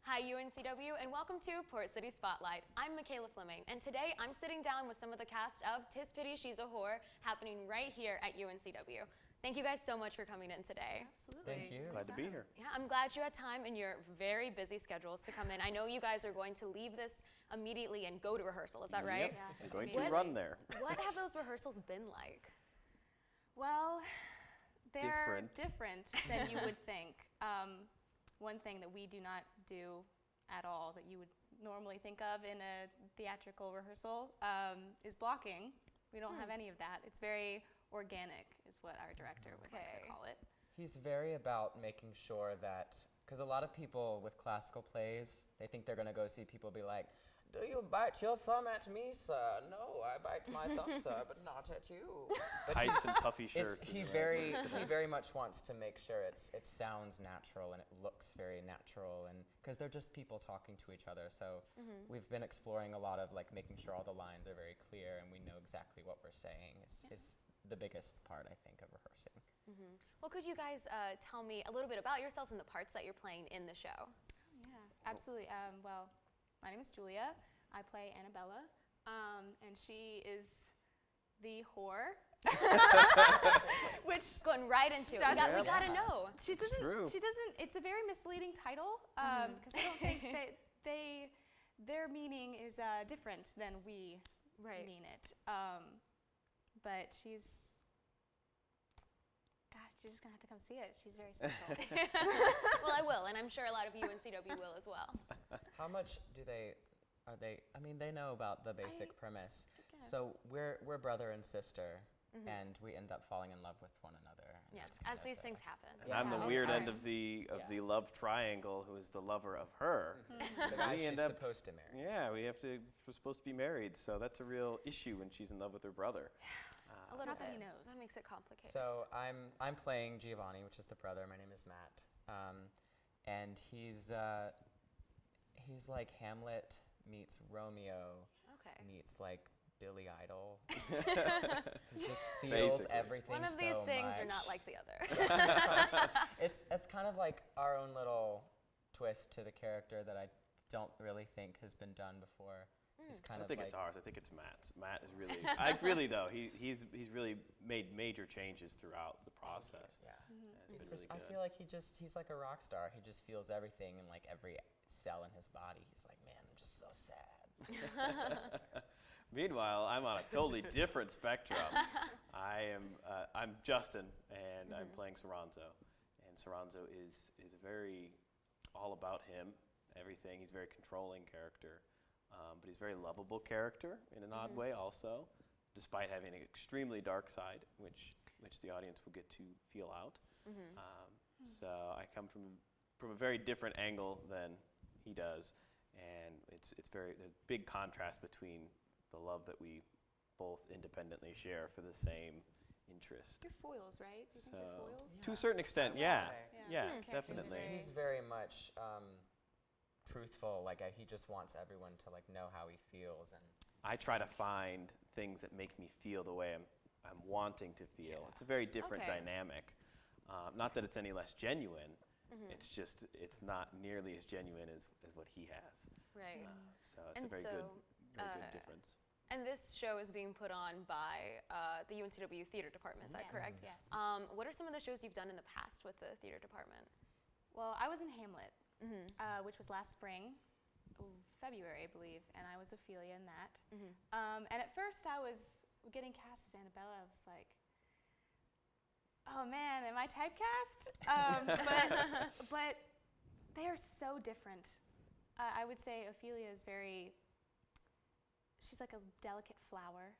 Hi UNCW and welcome to Port City Spotlight. I'm Mikaela Fleming and today I'm sitting down with some of the cast of 'Tis Pity She's a Whore happening right here at UNCW. Thank you guys so much for coming in today. Absolutely. Thank you. Glad to be here. Yeah, I'm glad you had time in your very busy schedules to come in. I know you guys are going to leave this immediately and go to rehearsal, is that right? Yep. Yeah. I'm going to What- run there. What have those rehearsals been like? Well, they're Different. different than you would think. One thing that we do not do at all that you would normally think of in a theatrical rehearsal is blocking. We don't have any of that. It's very organic, is what our director would like to call it. He's very about making sure that, because a lot of people with classical plays, they think they're going to go see people be like, "Do you bite your thumb at me, sir? No, I bite my thumb, sir, but not at you." But Tights and puffy shirts. he very much wants to make sure it sounds natural and it looks very natural, and because they're just people talking to each other. So we've been exploring a lot of like making sure all the lines are very clear and we know exactly what we're saying. Is the biggest part, I think, of rehearsing. Well, could you guys tell me a little bit about yourselves and the parts that you're playing in the show? Yeah, absolutely. Well, my name is Julia. I play Annabella, and she is the whore. Which Going right into it. We gotta know. she doesn't. true. She doesn't. It's a very misleading title because I don't think that their meaning is different than we mean it. But she's. Gosh, you're just gonna have to come see it. She's very special. Well, I will, and I'm sure a lot of UNCW will as well. How much I mean, they know about the basic premise. So we're brother and sister, and we end up falling in love with one another. And Yes, that's kind as of these the- things happen. And I'm the weird end of Yeah. the love triangle, who is the lover of her. The guy We she's end up- supposed to marry. Yeah, we're supposed to be married, so that's a real issue when she's in love with her brother. A little Not that bit. he knows. That makes it complicated. So I'm playing Giovanni, which is the brother. My name is Matt, and he's like Hamlet meets Romeo Okay. meets like Billy Idol. He just feels Basically. everything One of so these things are much. not like the other. It's kind of like our own little twist to the character that I don't really think has been done before. He's I kind don't of think like it's ours. I think it's Matt's. Matt is really, he's really made major changes throughout the process. yeah. It's It's been just, really I good. feel like he's like a rock star. He just feels everything in like every cell in his body. He's like, man, I'm just so sad. Meanwhile, I'm on a totally different spectrum. I'm Justin, and I'm playing Soranzo. And Soranzo is a very all about him, everything. He's a very controlling character, but he's a very lovable character in an odd way also, despite having an extremely dark side, which the audience will get to feel out. So I come from a very different angle than he does, and there's a big contrast between the love that we both independently share for the same interest. You're foils, right? Do you think you're foils? To a certain extent, I would yeah, say. yeah, Okay. definitely. He's very much truthful. Like he just wants everyone to like know how he feels, and I try to find things that make me feel the way I'm wanting to feel. It's a very different Okay. dynamic. Not that it's any less genuine. It's just it's not nearly as genuine as what he has. Right. So it's And a very so, good difference. And this show is being put on by the UNCW Theater Department, is that Yes, correct? yes. What are some of the shows you've done in the past with the theater department? Well, I was in Hamlet, which was last spring, February, I believe, and I was Ophelia in that. And at first I was getting cast as Annabella. I was like, oh man, am I typecast? But they are so different. I would say Ophelia is she's like a delicate flower,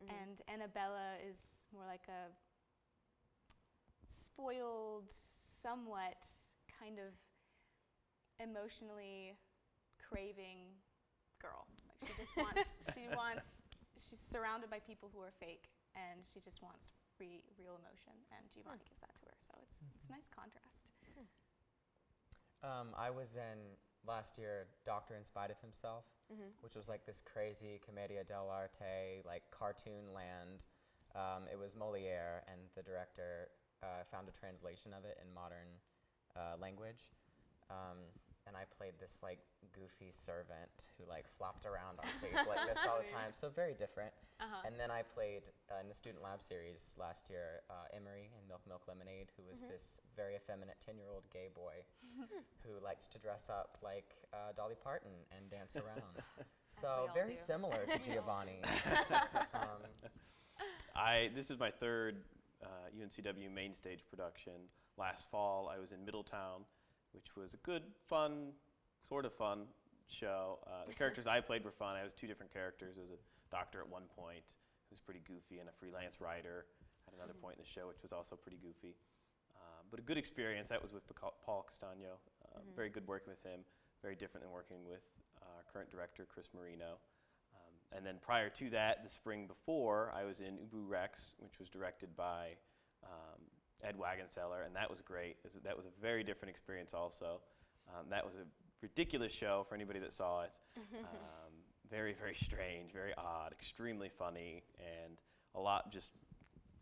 and Annabella is more like a spoiled, somewhat kind of emotionally craving girl. Like she just wants, she's surrounded by people who are fake, and she just wants real emotion, and Giovanni gives that to her, so it's a nice contrast. I was in last year Doctor in Spite of Himself, which was like this crazy commedia dell'arte, like cartoon land. It was Moliere, and the director found a translation of it in modern language. and I played this like goofy servant who like flopped around on stage like this all the time. So very different. And then I played in the Student Lab series last year, Emery in Milk Milk Lemonade, who was this very effeminate 10-year-old gay boy who liked to dress up like Dolly Parton and dance around. So very similar to Giovanni. This is my third UNCW main stage production. Last fall, I was in Middletown, which was a good, fun, sort of fun show. The characters I played were fun. I was two different characters. There was a doctor at one point who was pretty goofy, and a freelance writer at another point in the show, which was also pretty goofy. But a good experience. That was with Paul Castagno. Very good working with him. Very different than working with our current director, Chris Marino. And then prior to that, the spring before, I was in Ubu Rex, which was directed by Ed Wagenseller, and that was great. That was a very different experience also. That was a ridiculous show for anybody that saw it. Very, very strange, very odd, extremely funny, and a lot just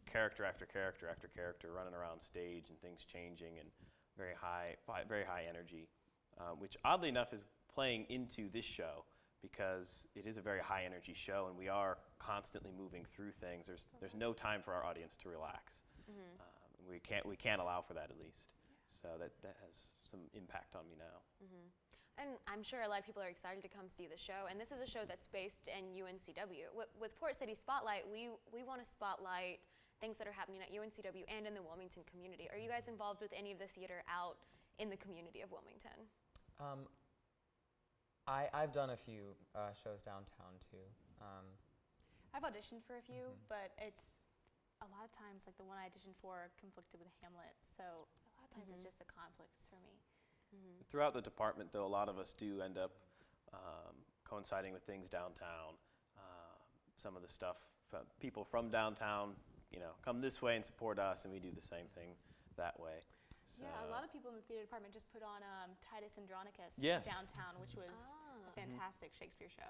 character after character after character running around stage and things changing, and very high energy, which oddly enough is playing into this show, because it is a very high energy show and we are constantly moving through things. There's no time for our audience to relax. We can't allow for that, at least. So that has some impact on me now. And I'm sure a lot of people are excited to come see the show. And this is a show that's based in UNCW. With Port City Spotlight, we want to spotlight things that are happening at UNCW and in the Wilmington community. Are you guys involved with any of the theater out in the community of Wilmington? I've done a few shows downtown too. I've auditioned for a few, but it's a lot of times like the one I auditioned for conflicted with Hamlet, so a lot of times it's just the conflicts for me. Throughout the department, though, a lot of us do end up coinciding with things downtown. Some of the stuff, people from downtown, come this way and support us, and we do the same thing that way. So Yeah, a lot of people in the theater department just put on Titus Andronicus downtown, which was a fantastic Shakespeare show.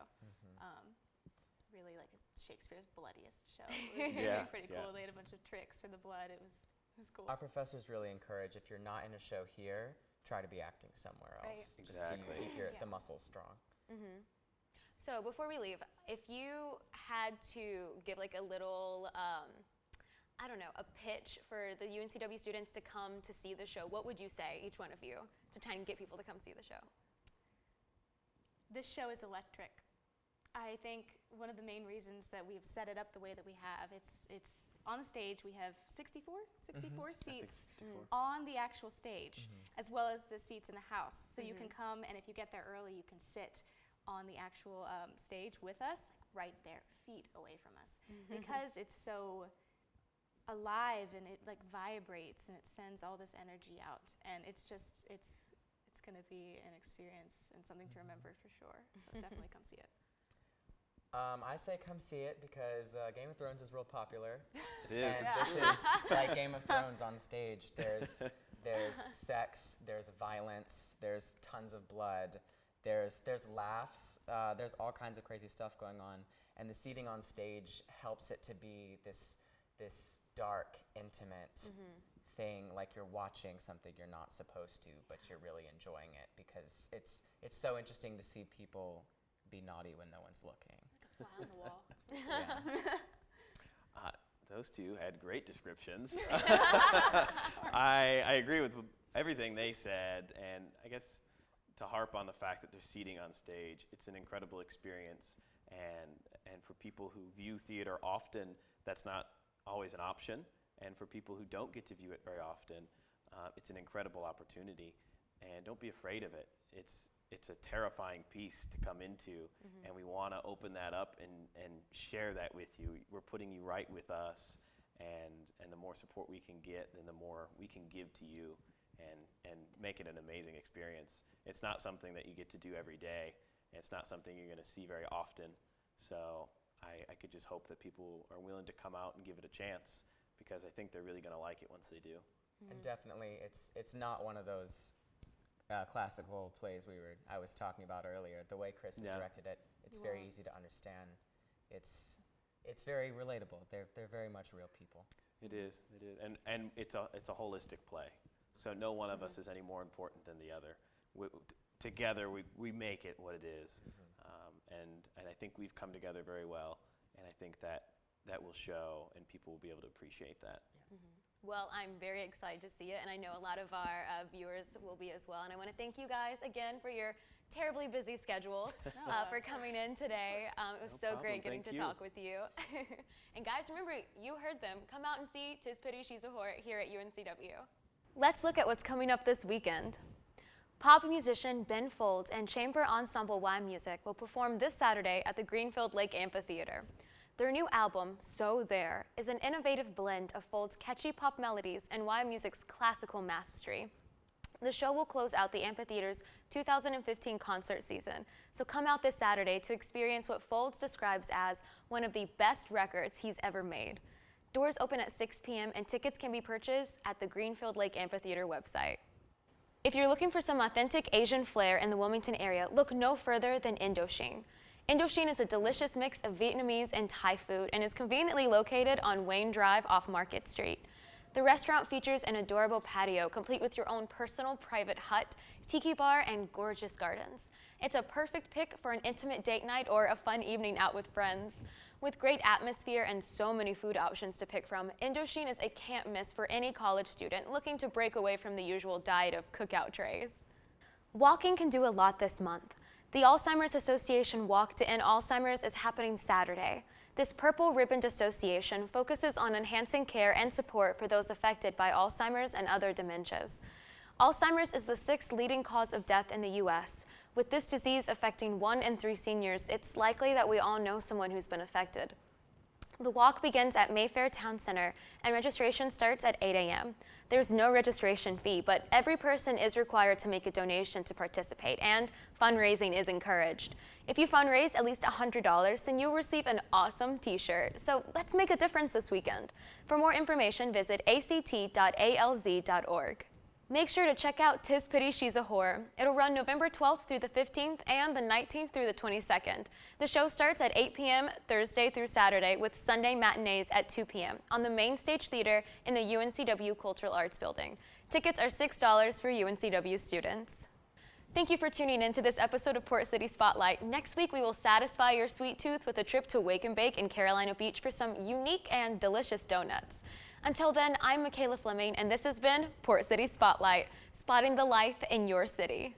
Really like Shakespeare's bloodiest show. It was pretty cool. They had a bunch of tricks for the blood. It was cool. Our professors really encourage, if you're not in a show here, try to be acting somewhere else. Right. Just so you keep the muscles strong. So before we leave, if you had to give like a little, I don't know, a pitch for the UNCW students to come to see the show, what would you say, each one of you, to try and get people to come see the show? This show is electric. I think one of the main reasons that we've set it up the way that we have, it's on the stage. We have 64 seats on the actual stage, as well as the seats in the house. So you can come, and if you get there early, you can sit on the actual stage with us, right there, feet away from us, because it's so alive and it like vibrates and it sends all this energy out, and it's going to be an experience and something to remember for sure. So definitely come see it. I say come see it because Game of Thrones is real popular. It is. And this is like Game of Thrones on stage. There's sex, there's violence, there's tons of blood, there's laughs, there's all kinds of crazy stuff going on. And the seating on stage helps it to be this dark, intimate thing, like you're watching something you're not supposed to, but you're really enjoying it, because it's so interesting to see people be naughty when no one's looking. Fly on the wall. Those two had great descriptions. I agree with everything they said, and I guess to harp on the fact that there's seating on stage, it's an incredible experience, and for people who view theater often, that's not always an option, and for people who don't get to view it very often, it's an incredible opportunity, and don't be afraid of it. It's a terrifying piece to come into, and we want to open that up and share that with you. We're putting you right with us, and the more support we can get, then the more we can give to you and make it an amazing experience. It's not something that you get to do every day. It's not something you're going to see very often. So I could just hope that people are willing to come out and give it a chance, because I think they're really going to like it once they do. And definitely, it's not one of those classical plays I was talking about earlier. The way Chris has directed it, it's very easy to understand. It's very relatable. They're very much real people. It is, and it's a holistic play. So no one of us is any more important than the other. together we make it what it is. And I think we've come together very well, and I think that will show, and people will be able to appreciate that. Well, I'm very excited to see it, and I know a lot of our viewers will be as well. And I want to thank you guys again for your terribly busy schedules, for coming in today. It was so great getting to talk with you. And guys, remember, you heard them. Come out and see Tis Pity She's a Whore here at UNCW. Let's look at what's coming up this weekend. Pop musician Ben Folds and chamber ensemble Y Music will perform this Saturday at the Greenfield Lake Amphitheater. Their new album, So There, is an innovative blend of Folds' catchy pop melodies and Y Music's classical mastery. The show will close out the amphitheater's 2015 concert season, so come out this Saturday to experience what Folds describes as one of the best records he's ever made. Doors open at 6 p.m. and tickets can be purchased at the Greenfield Lake Amphitheater website. If you're looking for some authentic Asian flair in the Wilmington area, look no further than Indochine. Indochine is a delicious mix of Vietnamese and Thai food and is conveniently located on Wayne Drive off Market Street. The restaurant features an adorable patio complete with your own personal private hut, tiki bar, and gorgeous gardens. It's a perfect pick for an intimate date night or a fun evening out with friends. With great atmosphere and so many food options to pick from, Indochine is a can't miss for any college student looking to break away from the usual diet of cookout trays. Walking can do a lot this month. The Alzheimer's Association Walk to End Alzheimer's is happening Saturday. This purple ribboned association focuses on enhancing care and support for those affected by Alzheimer's and other dementias. Alzheimer's is the 6th leading cause of death in the U.S. With this disease affecting 1 in 3 seniors, it's likely that we all know someone who's been affected. The walk begins at Mayfair Town Center, and registration starts at 8 a.m. There's no registration fee, but every person is required to make a donation to participate, and fundraising is encouraged. If you fundraise at least $100, then you'll receive an awesome t-shirt. So let's make a difference this weekend. For more information, visit act.alz.org. Make sure to check out Tis Pity She's a Whore. It'll run November 12th through the 15th and the 19th through the 22nd. The show starts at 8 p.m. Thursday through Saturday with Sunday matinees at 2 p.m. on the Main Stage Theater in the UNCW Cultural Arts Building. Tickets are $6 for UNCW students. Thank you for tuning in to this episode of Port City Spotlight. Next week, we will satisfy your sweet tooth with a trip to Wake and Bake in Carolina Beach for some unique and delicious donuts. Until then, I'm Mikaela Fleming, and this has been Port City Spotlight, spotting the life in your city.